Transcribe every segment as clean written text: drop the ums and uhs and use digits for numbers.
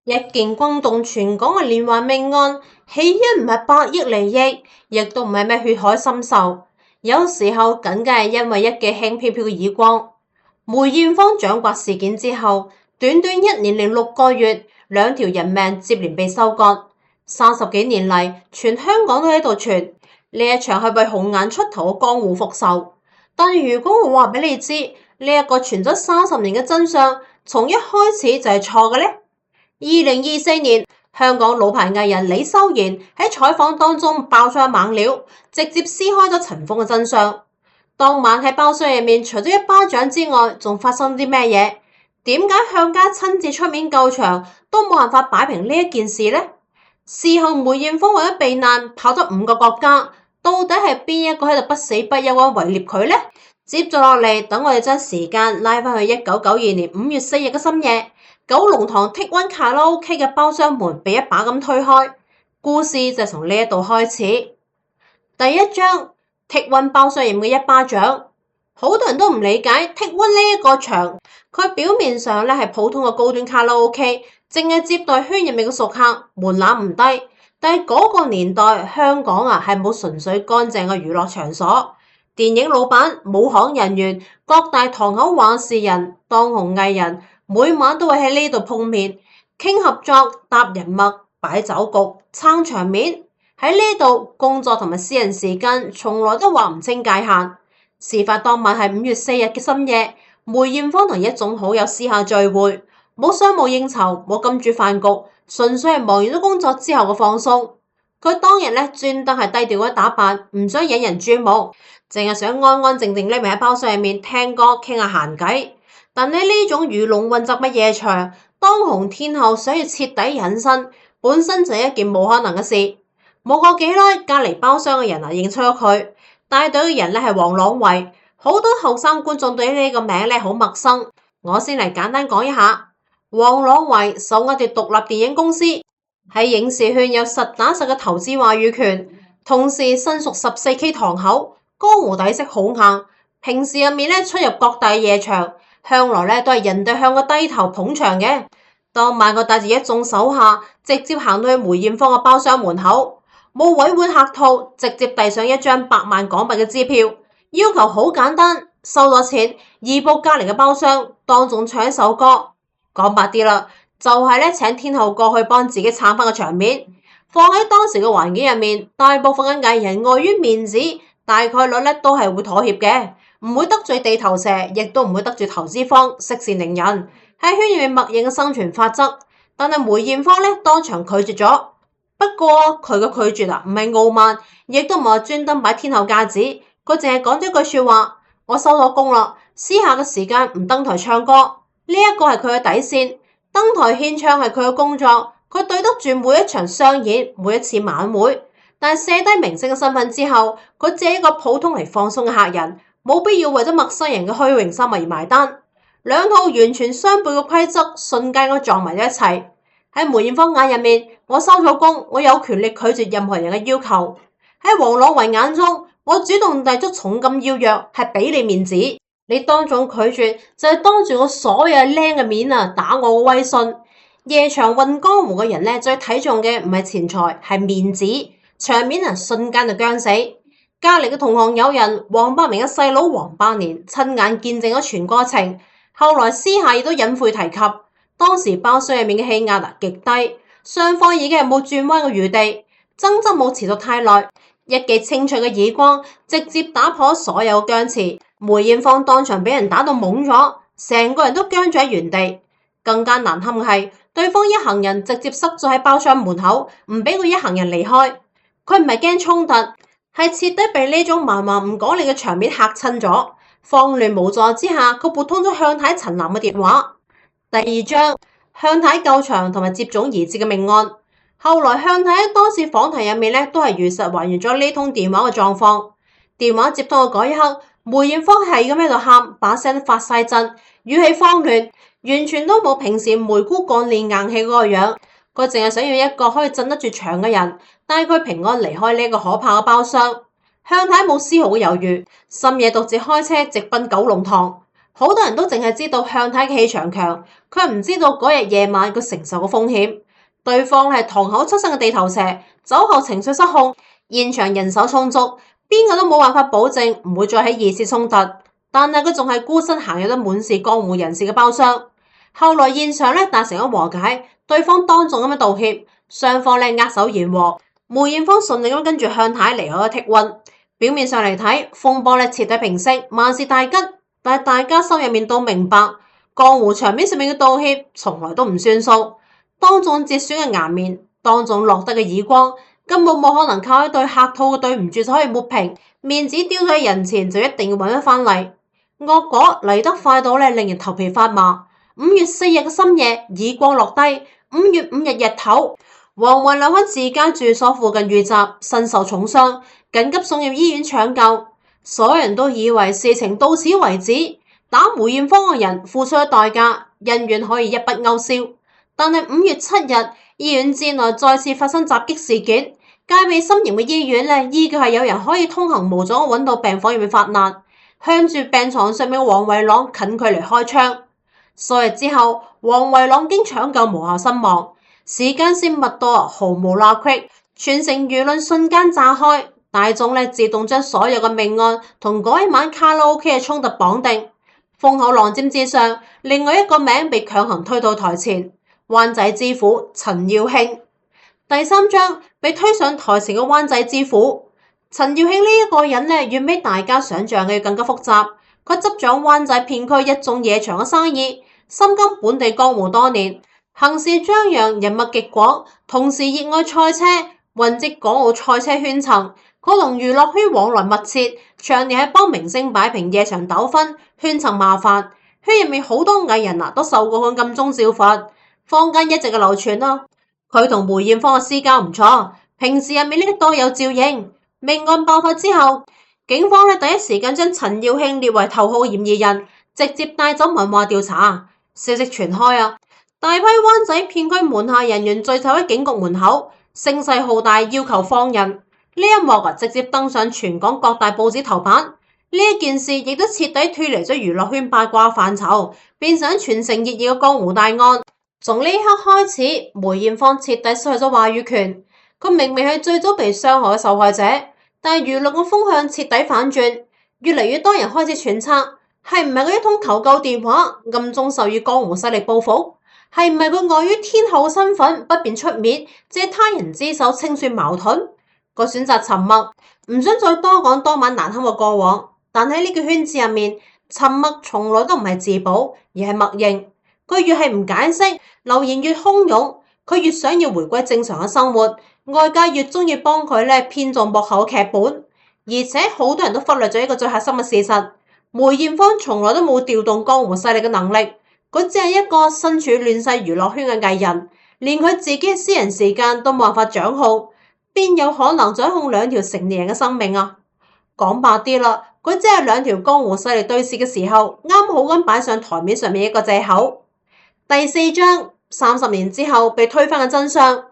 一件轟動全港嘅連環命案，起因唔係百億利益，亦都唔係咩血海深仇，有時候僅僅係因為一記輕飄飄嘅耳光。梅艷芳掌摑事件之後，短短1年零6個月，2條人命接連被收割。30幾年嚟，全香港都喺度傳呢一場係為紅顏出頭嘅江湖復仇。但如果我話俾你知，呢一個傳咗30年嘅真相，從一開始就係錯嘅呢？2024年，香港老牌藝人李修賢喺採訪當中爆出猛料，直接撕開咗塵封嘅真相。當晚喺包廂入面，除咗一巴掌之外，仲發生啲咩嘢？點解向家親自出面救場都冇辦法擺平呢一件事呢？事後梅艷芳為咗避難，跑咗5個國家，到底係邊一個喺度不死不休咁圍獵佢呢？接住落嚟，等我哋將時間拉返去1992年5月4日嘅深夜。九龍塘剔溫卡拉 OK 嘅包廂門被一把咁推開，故事就從呢一度開始。第一章，剔溫包廂入面嘅一巴掌。好多人都唔理解剔溫呢一個場，佢表面上咧係普通嘅高端卡拉 OK，淨係接待圈入面嘅熟客，門檻唔低。但係嗰個年代香港係冇純粹乾淨嘅娛樂場所，電影老闆、武行人員、各大堂口話事人、當紅藝人，每晚都會喺呢度碰面，傾合作、搭人脈、擺酒局、撐場面。喺呢度工作同埋私人時間從來都劃唔清界限。事發當晚係5月4日嘅深夜，梅艷芳同一眾好友私下聚會，冇商務應酬，冇金主飯局，純粹係忙完咗工作之後嘅放鬆。佢當日咧專登係低調咁打扮，唔想引人注目，淨係想安安靜靜匿埋喺包廂入面聽歌傾下閒偈。但係呢種魚龍混雜嘅夜場，當紅天后想要徹底隱身，本身就係一件冇可能嘅事。冇過幾耐，隔離包廂嘅人認出咗佢，帶隊嘅人咧係黃朗維。好多後生觀眾對於呢個名咧好陌生，我先嚟簡單講一下。黃朗維手握住獨立電影公司，喺影視圈有實打實嘅投資話語權，同時身屬14K 堂口，江湖底色好硬。平時入面咧出入各大夜場，向來咧都係人哋向佢低頭捧場嘅。當晚佢帶住一眾手下，直接行到去梅艷芳嘅包廂門口。冇委婉客套，直接遞上一張100萬港幣嘅支票，要求好簡單，收咗錢移步隔籬嘅包廂，當眾唱一首歌。講白啲啦，就係咧請天后過去幫自己撐翻個場面。放喺當時嘅環境入面，大部分嘅藝人礙於面子，大概率咧都係會妥協嘅，唔會得罪地頭蛇，亦都唔會得罪投資方，息事寧人，喺圈入面默認嘅生存法則。但係梅艷芳咧當場拒絕咗。不過佢嘅拒絕唔係傲慢，亦都唔係話專登擺天后架子，佢淨係講咗一句說話：我收咗工啦，私下嘅時間唔登台唱歌，呢一個係佢嘅底線。登台獻唱係佢嘅工作，佢對得住每一場商演，每一次晚會。但係卸低明星嘅身份之後，佢借一個普通嚟放鬆嘅客人，冇必要為咗陌生人嘅虛榮心而埋單。兩套完全相悖嘅規則，瞬間都撞埋咗一齊。喺梅艷芳眼入面，我收咗工，我有權力拒絕任何人嘅要求。喺黃朗維眼中，我主動遞出重金邀約，係俾你面子。你當眾拒絕，就係當住我所有靚嘅面打我嘅威信。夜場混江湖嘅人咧，最睇重嘅唔係錢財，係面子。場面瞬間就僵死。隔籬嘅同行友人黃百鳴嘅細佬黃百年親眼見證咗全過程，後來私下亦都隱晦提及。當時包廂入面嘅氣壓極低，雙方已經係冇轉彎嘅餘地，爭執冇持續太耐，一記清脆嘅耳光直接打破所有僵持。梅艷芳當場俾人打到懵咗，成個人都僵咗喺原地。更加難堪嘅係，對方一行人直接塞咗喺包廂門口，唔俾佢一行人離開。佢唔係驚衝突，係徹底被呢種蠻橫唔講理嘅場面嚇親咗。慌亂無助之下，佢撥通咗向太陳嵐嘅電話。第二章，向太救場同埋接踵而至嘅命案。後來向太喺多次訪談入面咧，都係如實還原咗呢通電話嘅狀況。電話接通嘅嗰一刻，梅艷芳係咁喺度喊，把聲發晒震，語氣慌亂，完全都冇平時梅姑幹練硬氣嗰個樣。佢淨係想要一個可以鎮得住場嘅人，帶佢平安離開呢個可怕嘅包廂。向太冇絲毫嘅猶豫，深夜獨自開車直奔九龍塘。好多人都淨係知道向太嘅氣場強，佢唔知道嗰日夜晚佢承受嘅風險。對方係堂口出身嘅地頭蛇，酒後情緒失控，現場人手充足，邊個都冇辦法保證唔會再喺二次衝突。但係佢仲係孤身行入咗滿是江湖人士嘅包廂。後來現場達成咗和解，對方當眾咁樣道歉，雙方握手言和。梅艷芳順利咁跟住向太離開咗剔溫。表面上嚟睇，風波徹底平息，萬事大吉。但係大家心入面都明白，江湖場面上面嘅道歉從來都唔算數。當眾折損嘅顏面，當眾落得嘅耳光，根本冇可能靠一對客套嘅對唔住就可以抹平。面子丟咗喺人前就一定要揾翻嚟。惡果嚟得快到令人頭皮發麻。5月4日嘅深夜，耳光落低。5月5日日頭，黃維朗喺自家住所附近遇襲，身受重傷，緊急送入醫院搶救。所有人都以為事情到此為止，打梅艷芳嘅人付出咗代價，恩怨可以一筆勾銷。但係5月7日，醫院之內再次發生襲擊事件，戒備森嚴嘅醫院依舊係有人可以通行無阻揾到病房入面發難，向住病床上面嘅黃維朗近距離開槍。數日之後，黃維朗經搶救無效身亡。時間線密到毫無罅隙，全城輿論瞬間炸開。大眾自動將所有嘅命案同嗰一晚卡拉 OK 嘅衝突綁定。風口浪尖之上，另外一個名被強行推到台前，灣仔之虎陳耀興。第3章被推上台前嘅灣仔之虎陳耀興呢一個人遠比大家想象嘅更加複雜。佢執掌灣仔片區一眾夜場嘅生意，深耕本地江湖多年，行事張揚，人脈極廣，同時熱愛賽車，混跡港澳賽車圈層。佢同娛樂圈往來密切，長年係幫明星擺平夜場糾紛，圈層麻煩。圈入面好多藝人都受過佢暗中照罰。坊間一直嘅流傳佢同梅艷芳嘅私交唔錯，平時入面多有照應。命案爆發之後，警方第一時間將陳耀興列為頭號嫌疑人，直接帶走問話調查。消息傳開大批灣仔片區門下人員聚集喺警局門口，聲勢浩大，要求放人。呢一幕直接登上全港各大報紙頭版。呢一件事亦都徹底脫離咗娛樂圈八卦範疇，變成全城熱議嘅江湖大案。從呢刻開始，梅艷芳徹底失去咗話語權。佢明明係最早被傷害嘅受害者，但係輿論嘅風向徹底反轉，越嚟越多人開始揣測，係唔係嗰一通求救電話暗中授予江湖勢力報復？係唔係佢礙於天后嘅身份不便出面，借他人之手清算矛盾？佢選擇沉默，唔想再多講當晚難堪嘅過往。但喺呢個圈子入面，沉默從來都唔係自保，而係默認。佢越係唔解釋，流言越洶湧，佢越想要回歸正常嘅生活，外界越中意幫佢編造幕後劇本。而且好多人都忽略咗一個最核心嘅事實：梅艷芳從來都冇調動江湖勢力嘅能力，佢只係一個身處亂世娛樂圈嘅藝人，連佢自己嘅私人時間都冇辦法掌控。邊有可能掌控2條成年人嘅生命啊？講白啲啦，佢只係2條江湖勢力對峙嘅時候，啱好咁擺上台面上面一個借口。第4章30年之後被推翻嘅真相。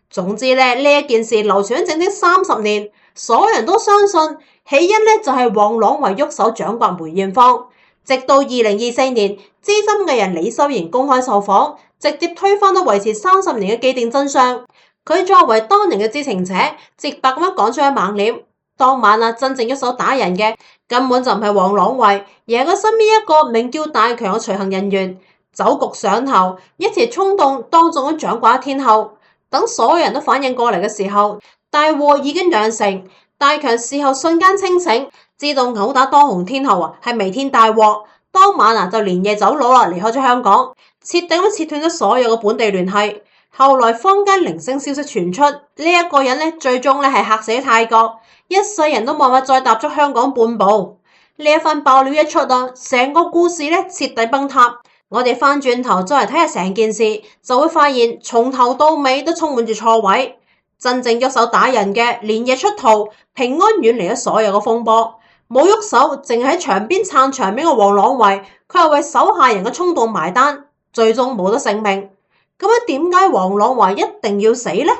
總之呢一件事流傳咗整整30年，所有人都相信起因就係黃朗維喐手掌摑梅艷芳。直到2024年，資深藝人李修賢公開受訪，直接推翻咗維持30年嘅既定真相。佢作為當年嘅知情者，直白咁樣講出咗猛料。當晚真正喐手打人嘅根本就唔係黃朗維，而係佢身邊一個名叫大強嘅隨行人員。酒局上頭，一時衝動當眾咁掌摑天后。等所有人都反應過嚟嘅時候，大禍已經釀成。大強事後瞬間清醒，知道毆打當紅天后係彌天大禍。當晚就連夜走佬離開咗香港，徹底咁切斷咗所有嘅本地聯繫。後來坊間零星消息傳出，呢一個人最終係嚇死喺泰國，一世人都冇法再踏足香港半步。呢一番爆料一出成個故事徹底崩塌。我哋翻轉頭再嚟睇下成件事，就會發現從頭到尾都充滿住錯位。真正喐手打人嘅連夜出逃，平安遠離咗所有嘅風波。冇喐手，淨係喺場邊撐場面嘅黃朗維，佢係為手下人嘅衝動埋單，最終冇得性命。咁樣點解黃朗維一定要死呢？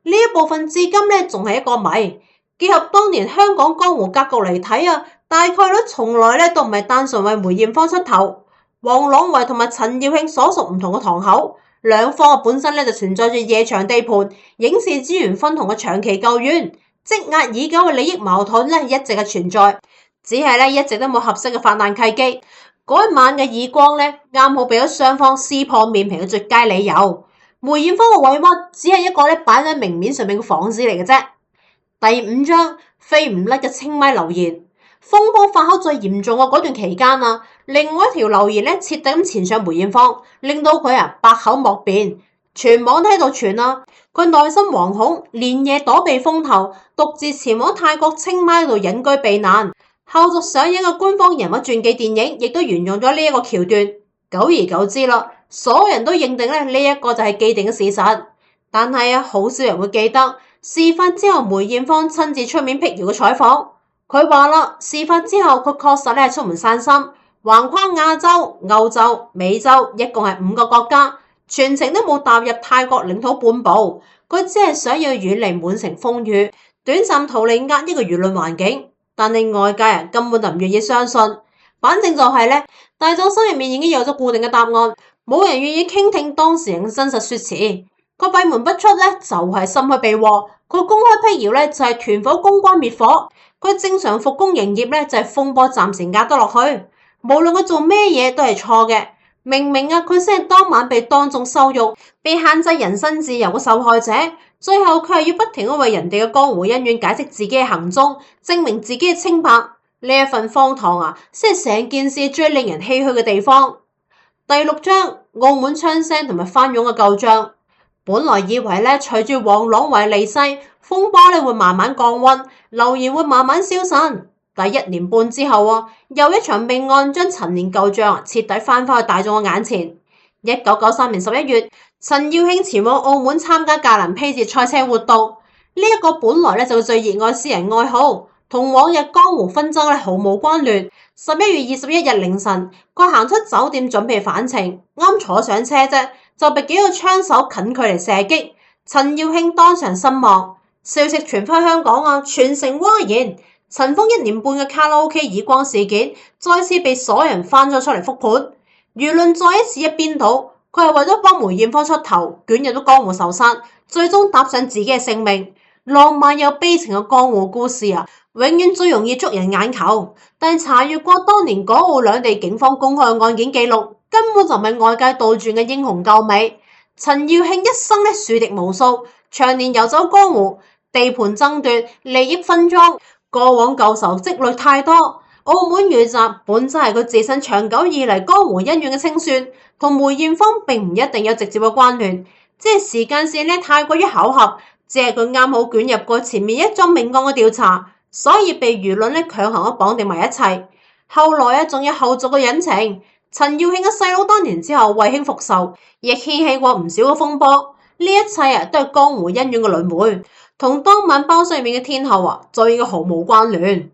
呢一部分至今仲係一個謎。結合當年香港江湖格局嚟睇大概率從來都唔係單純為梅艷芳出頭。黃朗維同埋陳耀慶所屬唔同嘅堂口，兩方本身就存在住夜場地盤、影視資源分紅嘅長期舊怨，積壓已久嘅利益矛盾一直係存在，只係一直都冇合適嘅發難契機。嗰一晚嘅耳光啱好俾咗雙方撕破面皮嘅絕佳理由。梅艷芳嘅委屈只係一個擺喺明面上面嘅幌子嚟嘅啫。第五章飛唔甩嘅清咪流言，風波發酵最嚴重嘅嗰段期間另外一條流言徹底咁纏上梅艷芳，令到佢百口莫辯，全網都喺度傳佢內心惶恐，連夜躲避風頭，獨自前往泰國清邁度隱居避難。後續上映嘅官方人物傳記電影亦都沿用咗呢一個橋段。久而久之所有人都認定呢一個就係既定嘅事實。但係好少人會記得事發之後梅艷芳親自出面辟謠嘅採訪。佢話事發之後佢確實係出門散心，橫跨亞洲、歐洲、美洲，一共係5個國家，全程都冇踏入泰國領土半步。佢只係想要遠離滿城風雨，短暫逃離壓抑嘅輿論環境。但係外界人根本就唔願意相信，反正就係大眾心入面已經有咗固定嘅答案，冇人願意傾聽當事人嘅真實說辭。佢閉門不出就係心虛避禍，佢公開辟謠就係團伙公關滅火，佢正常復工營業就係風波暫時壓得落去。無論佢做咩嘢都係錯嘅，明明佢先係當晚被當眾羞辱、被限制人身自由嘅受害者。最後佢係要不停咁為人哋嘅江湖恩怨解釋自己嘅行蹤，證明自己嘅清白。呢一份荒唐先係成件事最令人唏噓嘅地方。第6章澳門槍聲同埋翻湧嘅舊賬。本來以為隨住黃朗維離世，風波會慢慢降溫，流言會慢慢消散。但1年半之後又一場命案將陳年舊賬徹底翻返去大眾嘅眼前。1993年11月，陳耀慶前往澳門參加格蘭披治賽車活動。呢一個本來就最熱愛私人愛好，同往日江湖紛爭毫無關聯。11月21日凌晨，佢行出酒店準備返程，啱坐上車啫，就被幾個槍手近距離射擊，陳耀慶當場身亡。消息傳返香港全城譁然。塵封1年半嘅卡拉 OK 耳光事件，再次被所有人翻咗出嚟復盤。輿論再一次一邊倒，佢係為咗幫梅艷芳出頭，捲入咗江湖仇殺，最終搭上自己嘅性命。浪漫又悲情嘅江湖故事永遠最容易捉人眼球。但查閱過當年港澳兩地警方公開嘅案件記錄，根本就唔係外界杜撰嘅英雄救美。陳耀慶一生樹敵無數，長年遊走江湖，地盤爭奪、利益分贓，過往舊仇積累太多。澳門遇襲本真係佢自身長久以嚟江湖恩怨嘅清算，同梅艷芳並唔一定有直接嘅關聯，即係時間線太過於巧合，只係佢啱好捲入過前面一宗命案嘅調查，所以被輿論強行綁定埋一齊。後來仲有後續嘅隱情。陳耀慶嘅細佬多年之後為兄復仇，亦掀起過唔少嘅風波。呢一切都係江湖恩怨嘅輪迴，同當晚包廂入面嘅天后就應該毫無關聯。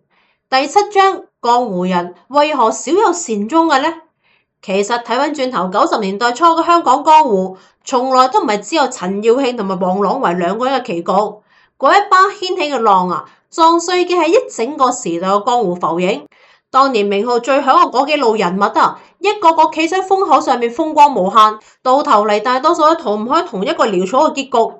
第7章江湖人為何少有善終嘅呢？其實睇返轉頭90年代初嘅香港江湖，從來都唔係只有陳耀慶同埋黃朗維兩個人嘅棋局。嗰一巴掀起嘅浪撞碎嘅係一整個時代嘅江湖浮影。當年名號最響嘅嗰幾路人物一個個企喺風口上面風光無限，到頭嚟大多數都逃唔開同一個潦草嘅結局。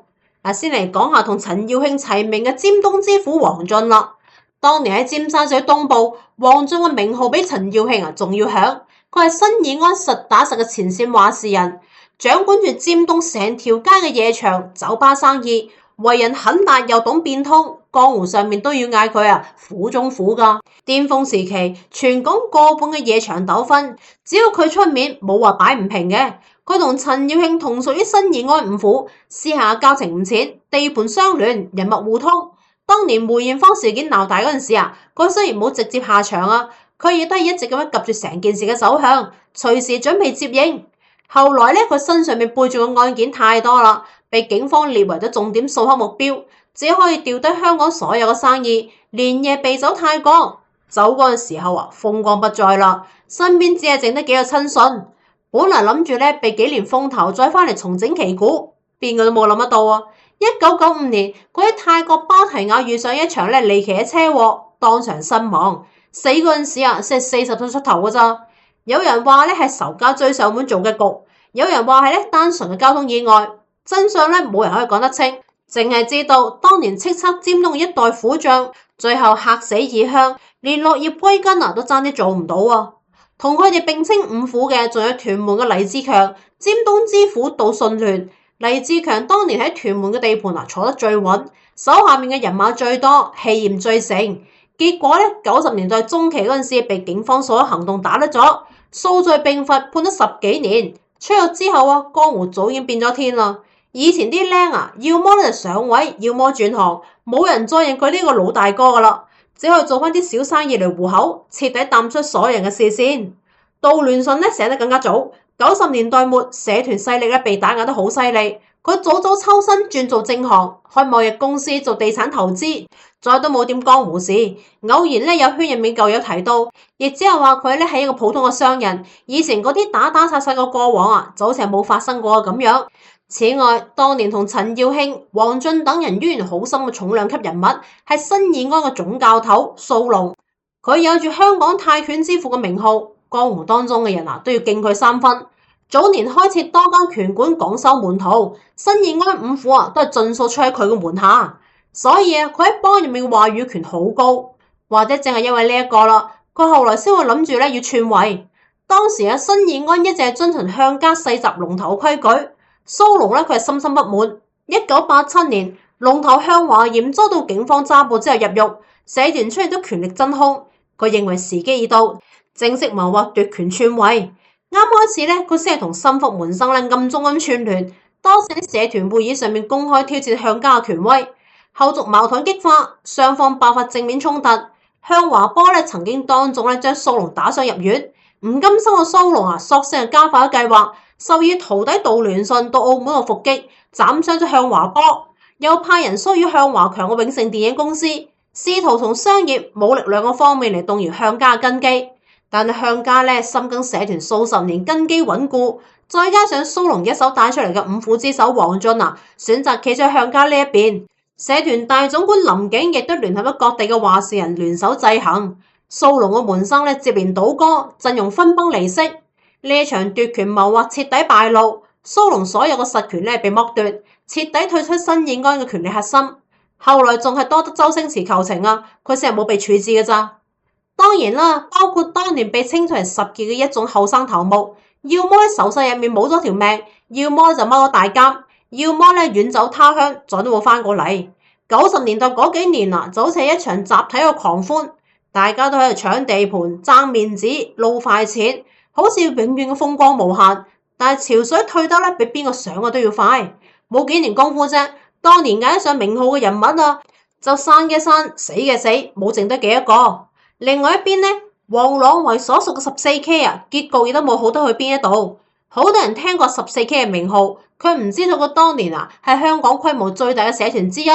先嚟講下同陳耀慶齊名嘅尖東之虎黃俊啦。當年喺尖沙咀東部，黃俊嘅名號比陳耀慶仲要響。佢係新義安實打實嘅前線話事人，掌管住尖東成條街嘅夜場、酒吧生意，為人狠辣又懂變通，江湖上面都要嗌佢虎中虎㗎。巔峰時期，全港過半嘅夜場糾紛，只要佢出面，冇話擺唔平嘅。佢同陳耀慶同屬於新義安五虎，私下交情唔淺，地盤相聯，人脈互通。當年梅艷芳事件鬧大嗰陣時佢雖然冇直接下場佢亦都係一直咁樣及住成件事嘅走向，隨時準備接應。後來佢身上面背住嘅案件太多啦，被警方列為咗重點掃黑目標，只可以掉低香港所有嘅生意，連夜避走泰國。走嗰陣時候風光不再啦，身邊只係剩得幾個親信。本來諗住避幾年風頭再返嚟重整旗鼓，邊個都冇諗得到1995年，佢喺泰國芭提雅遇上一場離奇嘅車禍，當場身亡。死嗰陣時啊，先係40歲出頭㗎咋。有人話咧係仇家追上門做嘅局，有人話係咧單純嘅交通意外。真相咧冇人可以講得清，淨係知道當年叱咤尖東嘅一代虎將，最後嚇死異鄉，連落葉歸根啊都爭啲做唔到啊！同佢哋並稱五虎嘅，仲有屯門嘅黎志強，尖東之虎杜順聯。黎志強當年喺屯門嘅地盤啊坐得最穩，手下面嘅人馬最多，氣焰最盛。結果咧90年代中期嗰陣時，被警方所行動打甩咗，數罪並罰，判咗10幾年。出獄之後啊，江湖早已經變咗天啦。以前啲僆啊，要麼咧就上位，要麼轉行，冇人再認佢呢個老大哥噶啦，只可以做翻啲小生意嚟糊口，徹底淡出所有人嘅視線。杜聯順咧醒得更加早，90年代末社團勢力咧被打壓得好犀利，佢早早抽身轉做正行，開貿易公司做地產投資，再都冇點江湖事。偶然咧有圈入面舊友提到，亦只係話佢咧係一個普通嘅商人，以前嗰啲打打殺殺嘅過往啊，就好似係冇發生過咁樣。此外，當年同陳耀興、黃進等人淵源好深嘅重量級人物係新義安嘅總教頭蘇龍，佢有住香港泰拳之父嘅名號，江湖當中嘅人啊都要敬佢3分。早年開設多間拳館廣收門徒，新義安五虎啊都係盡數出喺佢嘅門下，所以啊佢喺幫入面嘅話語權好高。或者正係因為呢一個啦，佢後來先會諗住咧要篡位。當時啊新義安一直係遵循鄉家世襲龍頭規矩。蘇龍咧，佢係深深不滿。1987年，龍頭向華嚴遭到警方抓捕之後入獄，社團出現咗權力真空。佢認為時機已到，正式謀劃奪權篡位。啱開始咧，佢先係同心腹門生咧暗中咁串聯，多次喺社團會議上面公開挑戰向家嘅權威。後續矛盾激化，雙方爆發正面衝突。向華波咧曾經當眾咧將蘇龍打傷入院，唔甘心嘅蘇龍啊，索性加快咗計劃。授意徒弟杜聯順到澳門度伏擊，斬傷咗向華波，又派人騷擾向華強嘅永盛電影公司，試圖從商業、武力兩個方面嚟動搖向家嘅根基。但係向家咧深耕社團數十年，根基穩固，再加上蘇龍一手帶出嚟嘅五虎之首黃進啊，選擇企喺向家呢一邊。社團大總管林景亦都聯合咗各地嘅話事人聯手制衡。蘇龍嘅門生咧接連倒戈，陣容分崩離析。呢場奪權謀劃徹底敗露，蘇龍所有嘅實權咧被剝奪，徹底退出新義安嘅權力核心。後來仲係多得周星馳求情啊，佢先係冇被處置嘅咋。當然啦，包括當年被稱作為十傑嘅一眾後生頭目，要麼喺仇勢入面冇咗條命，要麼就踎咗大監，要麼咧遠走他鄉，再都冇翻過嚟。90年代嗰幾年啊，就好似係一場集體嘅狂歡，大家都喺度搶地盤、爭面子、撈快錢。好似永遠嘅風光無限，但係潮水退得咧比邊個上嘅都要快。冇幾年功夫啫，當年嗌得上名號嘅人物啊，就生嘅生，死嘅死，冇剩得幾多個。另外一邊呢，黃朗維所屬嘅14K啊，結局亦都冇好得去邊一度。好多人聽過14K嘅名號，佢唔知道佢當年啊係香港規模最大嘅社團之一，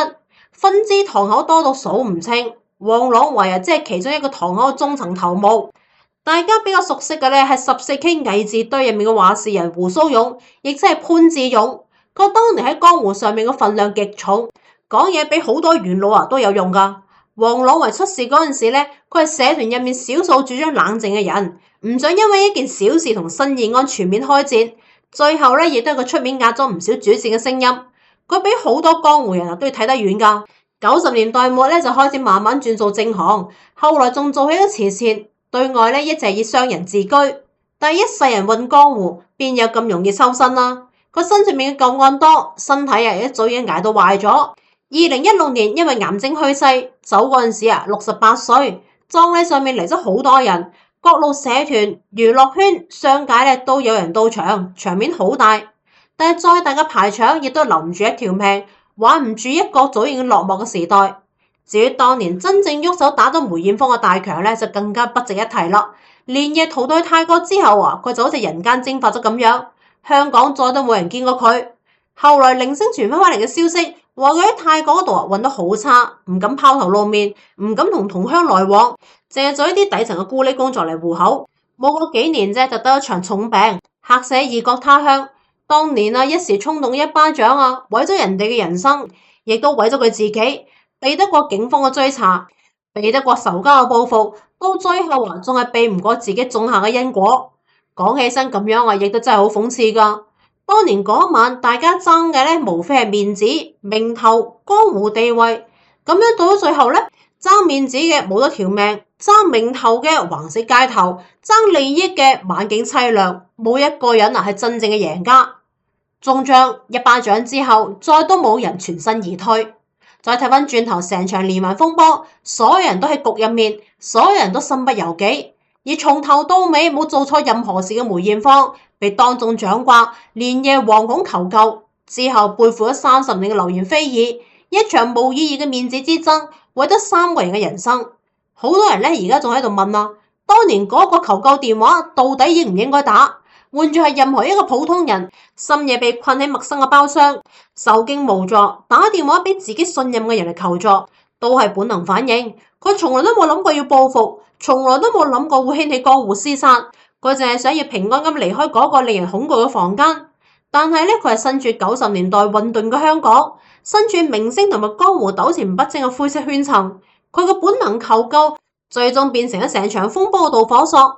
分支堂口多到數唔清。黃朗維啊，即係其中一個堂口嘅中層頭目。大家比較熟悉嘅咧係14K偽字堆入面嘅話事人胡蘇勇，亦即係潘志勇。佢當年喺江湖上面嘅份量極重，講嘢比好多元老啊都有用噶。黃朗維出事嗰陣時咧，佢係社團入面少數主張冷靜嘅人，唔想因為一件小事同新義安全面開戰。最後咧亦都係佢出面壓咗唔少主戰嘅聲音。佢比好多江湖人啊都要睇得遠噶。90年代末咧就開始慢慢轉做正行，後來仲做起咗慈善。對外咧一直以商人自居，但一世人混江湖，邊有咁容易抽身啦？佢身上面嘅舊案多，身體啊一早已經捱到壞咗。2016年因為癌症去世，走嗰陣時啊68歲，葬禮上面嚟咗好多人，各路社團、娛樂圈、商界咧都有人到場，場面好大。但係再大嘅排場亦都留唔住一條命，挽唔住一個早已經落幕嘅時代。至於當年真正喐手打咗梅艷芳嘅大強咧，就更加不值一提啦。連夜逃到去泰國之後啊，佢就好似人間蒸發咗咁樣，香港再都冇人見過佢。後來零星傳翻嚟嘅消息，話佢喺泰國嗰度啊混得好差，唔敢拋頭露面，唔敢同同鄉來往，淨係做一啲底層嘅咕喱工作嚟糊口。冇過幾年啫，就得一場重病，客死異國他鄉。當年啊，一時衝動一巴掌啊，毀咗人哋嘅人生，亦都毀咗佢自己。避得過警方嘅追查，避得過仇家嘅報復，到最後仲係避唔過自己種下嘅因果。講起身咁樣亦都真係好諷刺㗎。當年嗰晚大家爭嘅無非係面子、名頭、江湖地位，咁樣到咗最後爭面子嘅冇咗條命，爭名頭嘅橫死街頭，爭利益嘅晚景淒涼，冇一個人係真正嘅贏家。中將一巴掌之後，再都冇人全身而退。再睇翻轉頭，成場連環風波，所有人都喺局入面，所有人都身不由己。而從頭到尾冇做錯任何事嘅梅艷芳，被當眾掌摑，連夜惶恐求救，之後背負咗30年嘅流言蜚語，一場無意義嘅面子之爭，為得3個人嘅人生。好多人而家仲喺度問啊，當年嗰個求救電話到底應唔應該打？換住係任何一個普通人，深夜被困喺陌生嘅包廂，受驚無助，打電話俾自己信任嘅人嚟求助，都係本能反應。佢從來都冇諗過要報復，從來都冇諗過會掀起江湖廝殺。佢淨係想要平安咁離開嗰個令人恐懼嘅房間。但係佢係身處90年代混沌嘅香港，身處明星同埋江湖糾纏不清嘅灰色圈層。佢嘅本能求救，最終變成咗成場風波嘅導火索。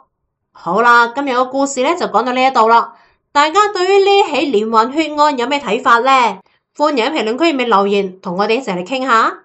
好啦，今日嘅故事就講到呢一度啦。大家對於呢起連環血案有咩睇法呢？歡迎喺評論區入面留言，同我哋一齊嚟傾下。